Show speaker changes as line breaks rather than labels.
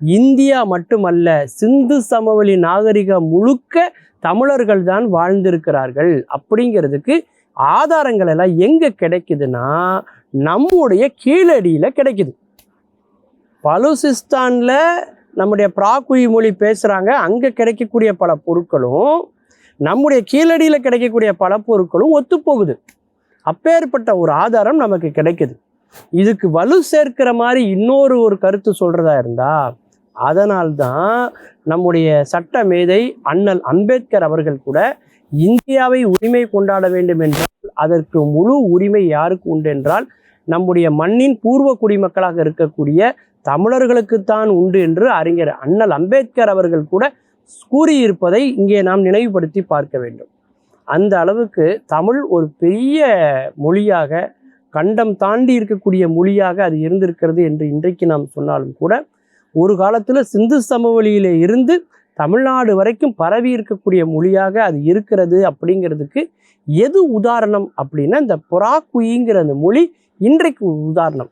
India மட்டுமல்ல, சிந்து சமவெளி நாகரிகம் முழுக்க தமிழர்கள் தான் வாழ்ந்திருக்கிறார்கள் அப்படிங்கிறதுக்கு ஆதாரங்கள் எல்லாம் எங்கே கிடைக்குதுன்னா நம்முடைய கீழடியில் கிடைக்குது. பலுசிஸ்தானில் நம்முடைய பிராகுயி மொழி பேசுகிறாங்க, அங்கே கிடைக்கக்கூடிய பல பொருட்களும் நம்முடைய கீழடியில் கிடைக்கக்கூடிய பல பொருட்களும் ஒத்துப்போகுது. அப்பேற்பட்ட ஒரு ஆதாரம் நமக்கு கிடைக்குது. இதுக்கு வலு சேர்க்கிற மாதிரி இன்னொரு கருத்து சொல்கிறதா இருந்தால், அதனால்தான் நம்முடைய சட்ட மேதை அண்ணல் அம்பேத்கர் அவர்கள் கூட இந்தியாவை உரிமை கொண்டாட வேண்டும் என்றால் அதற்கு முழு உரிமை யாருக்கு உண்டு என்றால் நம்முடைய மண்ணின் பூர்வ குடிமக்களாக இருக்கக்கூடிய தமிழர்களுக்குத்தான் உண்டு என்று அறிஞர் அண்ணல் அம்பேத்கர் அவர்கள் கூட கூறியிருப்பதை இங்கே நாம் நினைவுபடுத்தி பார்க்க வேண்டும். அந்த அளவுக்கு தமிழ் ஒரு பெரிய மொழியாக, கண்டம் தாண்டி இருக்கக்கூடிய மொழியாக அது இருந்திருக்கிறது என்று இன்றைக்கு நாம் சொன்னாலும் கூட, ஒரு காலத்தில் சிந்து சமவெளியிலே இருந்து தமிழ்நாடு வரைக்கும் பரவி இருக்கக்கூடிய மொழியாக அது இருக்கிறது. அப்படிங்கிறதுக்கு எது உதாரணம் அப்படின்னா இந்த பிராகுயிங்கிற அந்த மொழி இன்றைக்கு உதாரணம்.